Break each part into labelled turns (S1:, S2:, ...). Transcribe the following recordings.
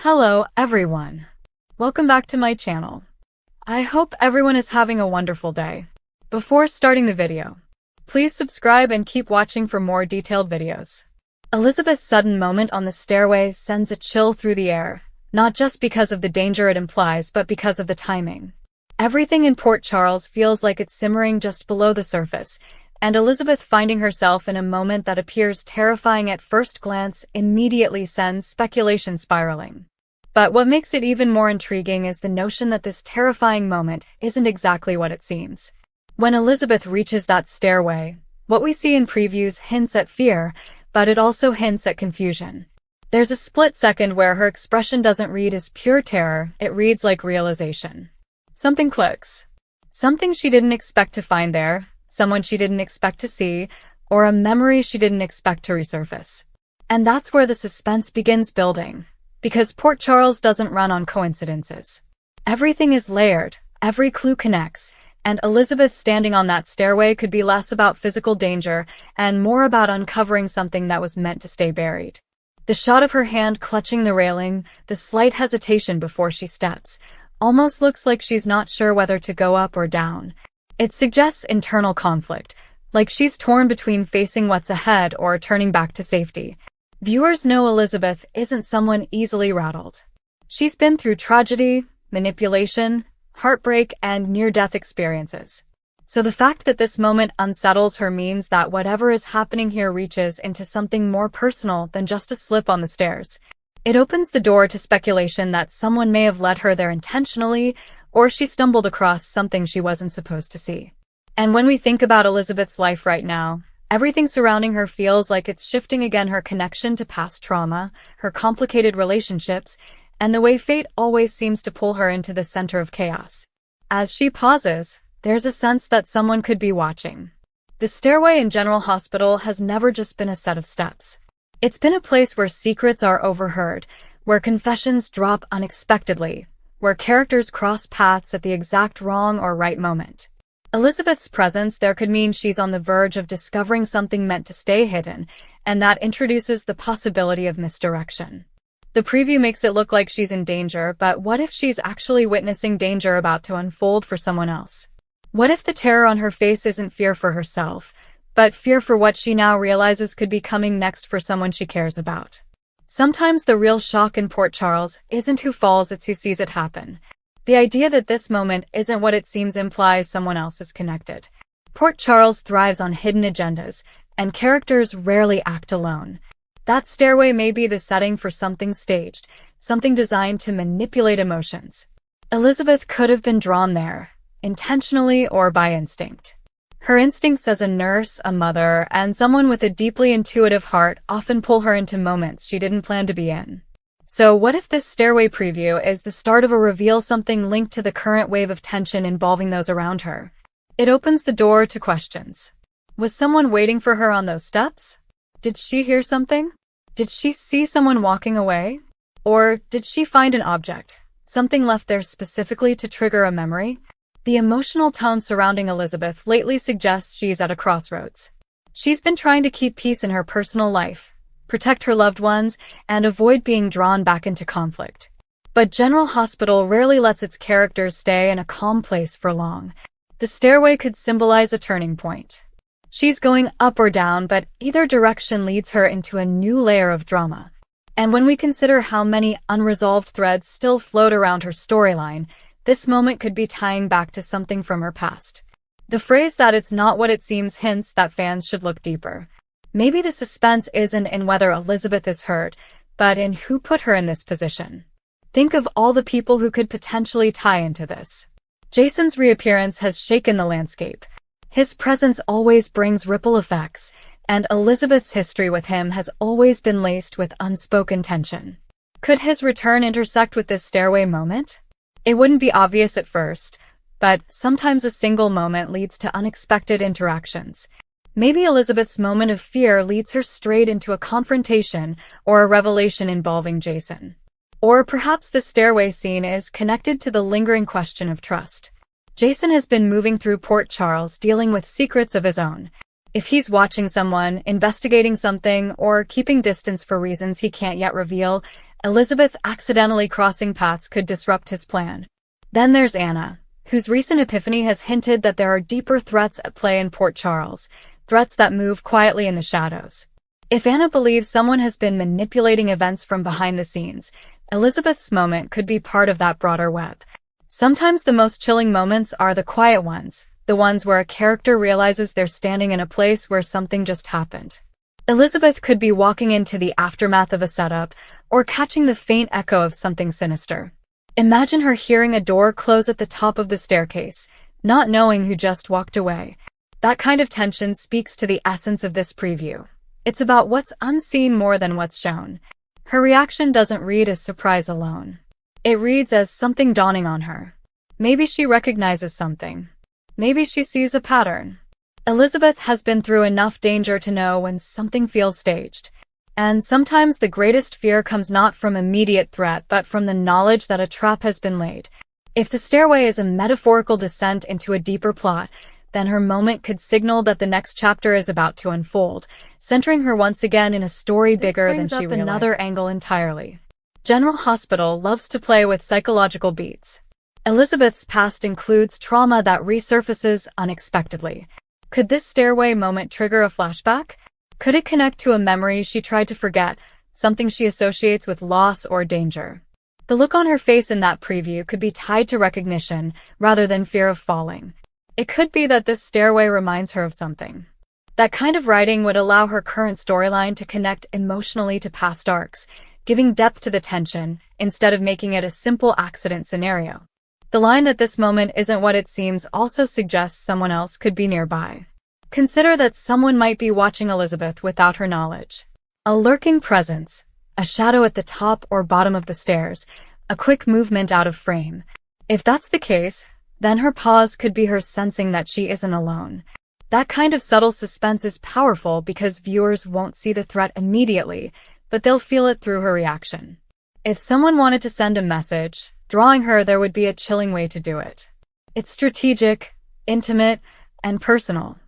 S1: Hello, everyone. Welcome back to my channel. I hope everyone is having a wonderful day. Before starting the video, please subscribe and keep watching for more detailed videos. Elizabeth's sudden moment on the stairway sends a chill through the air, not just because of the danger it implies, but because of the timing. Everything in Port Charles feels like it's simmering just below the surface, and Elizabeth finding herself in a moment that appears terrifying at first glance immediately sends speculation spiraling. But what makes it even more intriguing is the notion that this terrifying moment isn't exactly what it seems. When Elizabeth reaches that stairway, what we see in previews hints at fear, but it also hints at confusion. There's a split second where her expression doesn't read as pure terror, it reads like realization. Something clicks. Something she didn't expect to find there, someone she didn't expect to see, or a memory she didn't expect to resurface. And that's where the suspense begins building, because Port Charles doesn't run on coincidences. Everything is layered, every clue connects, and Elizabeth standing on that stairway could be less about physical danger and more about uncovering something that was meant to stay buried. The shot of her hand clutching the railing, the slight hesitation before she steps, almost looks like she's not sure whether to go up or down. It suggests internal conflict, like she's torn between facing what's ahead or turning back to safety. Viewers know Elizabeth isn't someone easily rattled. She's been through tragedy, manipulation, heartbreak, and near-death experiences. So the fact that this moment unsettles her means that whatever is happening here reaches into something more personal than just a slip on the stairs. It opens the door to speculation that someone may have led her there intentionally, or she stumbled across something she wasn't supposed to see. And when we think about Elizabeth's life right now, everything surrounding her feels like it's shifting again: her connection to past trauma, her complicated relationships, and the way fate always seems to pull her into the center of chaos. As she pauses, there's a sense that someone could be watching. The stairway in General Hospital has never just been a set of steps. It's been a place where secrets are overheard, where confessions drop unexpectedly, where characters cross paths at the exact wrong or right moment. Elizabeth's presence there could mean she's on the verge of discovering something meant to stay hidden, and that introduces the possibility of misdirection. The preview makes it look like she's in danger, but what if she's actually witnessing danger about to unfold for someone else? What if the terror on her face isn't fear for herself, but fear for what she now realizes could be coming next for someone she cares about? Sometimes the real shock in Port Charles isn't who falls, it's who sees it happen. The idea that this moment isn't what it seems implies someone else is connected. Port Charles thrives on hidden agendas, and characters rarely act alone. That stairway may be the setting for something staged, something designed to manipulate emotions. Elizabeth could have been drawn there, intentionally or by instinct. Her instincts as a nurse, a mother, and someone with a deeply intuitive heart often pull her into moments she didn't plan to be in. So what if this stairway preview is the start of a reveal, something linked to the current wave of tension involving those around her? It opens the door to questions. Was someone waiting for her on those steps? Did she hear something? Did she see someone walking away? Or did she find an object, something left there specifically to trigger a memory? The emotional tone surrounding Elizabeth lately suggests she's at a crossroads. She's been trying to keep peace in her personal life, protect her loved ones, and avoid being drawn back into conflict. But General Hospital rarely lets its characters stay in a calm place for long. The stairway could symbolize a turning point. She's going up or down, but either direction leads her into a new layer of drama. And when we consider how many unresolved threads still float around her storyline, this moment could be tying back to something from her past. The phrase that it's not what it seems hints that fans should look deeper. Maybe the suspense isn't in whether Elizabeth is hurt, but in who put her in this position. Think of all the people who could potentially tie into this. Jason's reappearance has shaken the landscape. His presence always brings ripple effects, and Elizabeth's history with him has always been laced with unspoken tension. Could his return intersect with this stairway moment? It wouldn't be obvious at first, but sometimes a single moment leads to unexpected interactions. Maybe Elizabeth's moment of fear leads her straight into a confrontation or a revelation involving Jason. Or perhaps the stairway scene is connected to the lingering question of trust. Jason has been moving through Port Charles dealing with secrets of his own. If he's watching someone, investigating something, or keeping distance for reasons he can't yet reveal, Elizabeth accidentally crossing paths could disrupt his plan. Then there's Anna, whose recent epiphany has hinted that there are deeper threats at play in Port Charles, threats that move quietly in the shadows. If Anna believes someone has been manipulating events from behind the scenes, Elizabeth's moment could be part of that broader web. Sometimes the most chilling moments are the quiet ones, the ones where a character realizes they're standing in a place where something just happened. Elizabeth could be walking into the aftermath of a setup, or catching the faint echo of something sinister. Imagine her hearing a door close at the top of the staircase, not knowing who just walked away. That kind of tension speaks to the essence of this preview. It's about what's unseen more than what's shown. Her reaction doesn't read as surprise alone. It reads as something dawning on her. Maybe she recognizes something. Maybe she sees a pattern. Elizabeth has been through enough danger to know when something feels staged. And sometimes the greatest fear comes not from immediate threat but from the knowledge that a trap has been laid. If the stairway is a metaphorical descent into a deeper plot, then her moment could signal that the next chapter is about to unfold, centering her once again in a story bigger than she realizes. This brings up another angle entirely. General Hospital loves to play with psychological beats. Elizabeth's past includes trauma that resurfaces unexpectedly. Could this stairway moment trigger a flashback? Could it connect to a memory she tried to forget, something she associates with loss or danger? The look on her face in that preview could be tied to recognition rather than fear of falling. It could be that this stairway reminds her of something. That kind of writing would allow her current storyline to connect emotionally to past arcs, giving depth to the tension instead of making it a simple accident scenario. The line that this moment isn't what it seems also suggests someone else could be nearby. Consider that someone might be watching Elizabeth without her knowledge. A lurking presence, a shadow at the top or bottom of the stairs, a quick movement out of frame. If that's the case, then her pause could be her sensing that she isn't alone. That kind of subtle suspense is powerful because viewers won't see the threat immediately, but they'll feel it through her reaction. If someone wanted to send a message, drawing her there would be a chilling way to do it. It's strategic, intimate, and personal.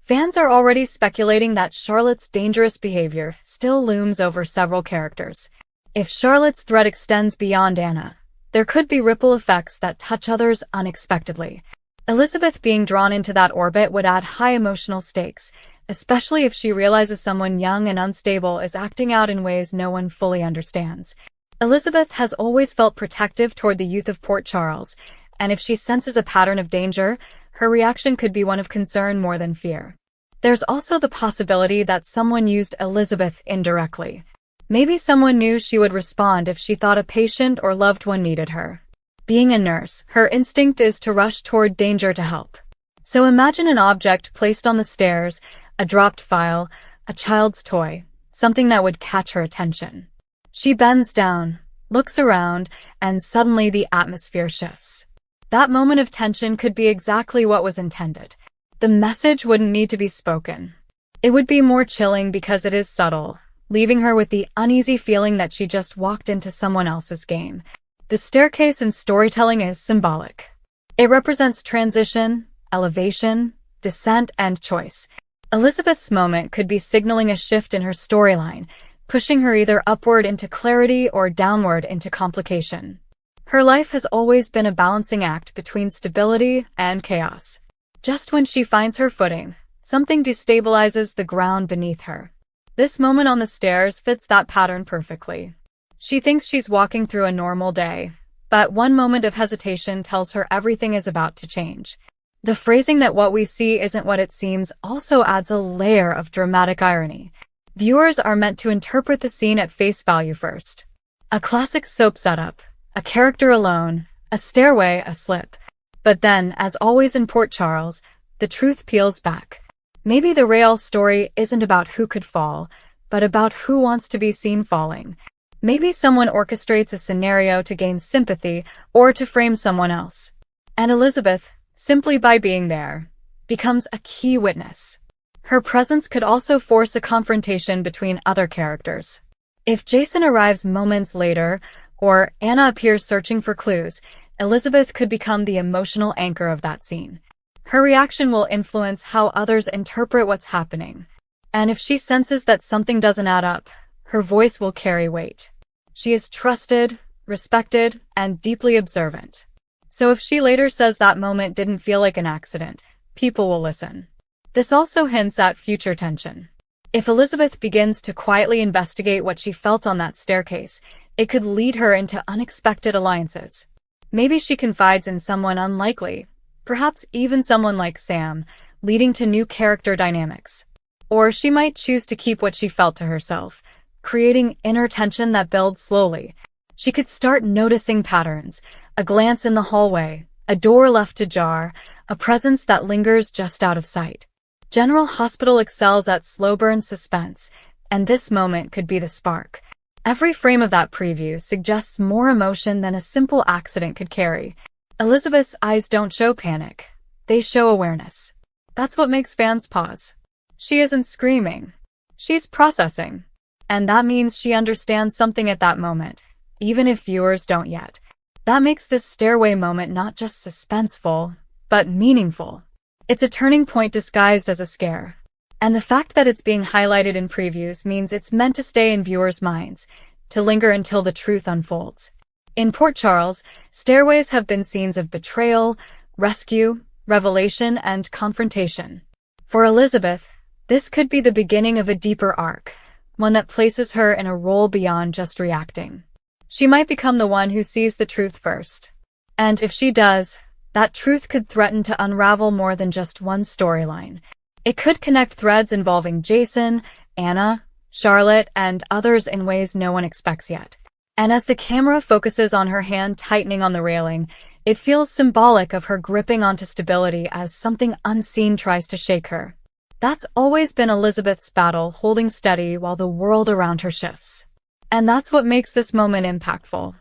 S1: Fans are already speculating that Charlotte's dangerous behavior still looms over several characters. If Charlotte's threat extends beyond Anna, there could be ripple effects that touch others unexpectedly. Elizabeth being drawn into that orbit would add high emotional stakes, especially if she realizes someone young and unstable is acting out in ways no one fully understands. Elizabeth has always felt protective toward the youth of Port Charles, and if she senses a pattern of danger, her reaction could be one of concern more than fear. There's also the possibility that someone used Elizabeth indirectly. Maybe someone knew she would respond if she thought a patient or loved one needed her. Being a nurse, her instinct is to rush toward danger to help. So imagine an object placed on the stairs, a dropped file, a child's toy, something that would catch her attention. She bends down, looks around, and suddenly the atmosphere shifts. That moment of tension could be exactly what was intended. The message wouldn't need to be spoken. It would be more chilling because it is subtle, leaving her with the uneasy feeling that she just walked into someone else's game. The staircase in storytelling is symbolic. It represents transition, elevation, descent, and choice. Elizabeth's moment could be signaling a shift in her storyline, pushing her either upward into clarity or downward into complication. Her life has always been a balancing act between stability and chaos. Just when she finds her footing, something destabilizes the ground beneath her. This moment on the stairs fits that pattern perfectly. She thinks she's walking through a normal day, but one moment of hesitation tells her everything is about to change. The phrasing that what we see isn't what it seems also adds a layer of dramatic irony. Viewers are meant to interpret the scene at face value first. A classic soap setup, a character alone, a stairway, a slip. But then, as always in Port Charles, the truth peels back. Maybe the real story isn't about who could fall, but about who wants to be seen falling. Maybe someone orchestrates a scenario to gain sympathy or to frame someone else. And Elizabeth, simply by being there, becomes a key witness. Her presence could also force a confrontation between other characters. If Jason arrives moments later, or Anna appears searching for clues, Elizabeth could become the emotional anchor of that scene. Her reaction will influence how others interpret what's happening. And if she senses that something doesn't add up, her voice will carry weight. She is trusted, respected, and deeply observant. So if she later says that moment didn't feel like an accident, people will listen. This also hints at future tension. If Elizabeth begins to quietly investigate what she felt on that staircase, it could lead her into unexpected alliances. Maybe she confides in someone unlikely, perhaps even someone like Sam, leading to new character dynamics. Or she might choose to keep what she felt to herself, creating inner tension that builds slowly. She could start noticing patterns, a glance in the hallway, a door left ajar, a presence that lingers just out of sight. General Hospital excels at slow-burn suspense, and this moment could be the spark. Every frame of that preview suggests more emotion than a simple accident could carry. Elizabeth's eyes don't show panic. They show awareness. That's what makes fans pause. She isn't screaming. She's processing. And that means she understands something at that moment, even if viewers don't yet. That makes this stairway moment not just suspenseful, but meaningful. It's a turning point disguised as a scare. And the fact that it's being highlighted in previews means it's meant to stay in viewers' minds, to linger until the truth unfolds. In Port Charles, stairways have been scenes of betrayal, rescue, revelation, and confrontation. For Elizabeth, this could be the beginning of a deeper arc, one that places her in a role beyond just reacting. She might become the one who sees the truth first. And if she does, that truth could threaten to unravel more than just one storyline. It could connect threads involving Jason, Anna, Charlotte, and others in ways no one expects yet. And as the camera focuses on her hand tightening on the railing, it feels symbolic of her gripping onto stability as something unseen tries to shake her. That's always been Elizabeth's battle, holding steady while the world around her shifts. And that's what makes this moment impactful.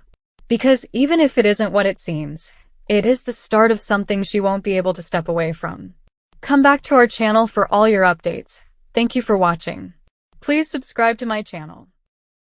S1: Because even if it isn't what it seems, it is the start of something she won't be able to step away from. Come back to our channel for all your updates. Thank you for watching. Please subscribe to my channel.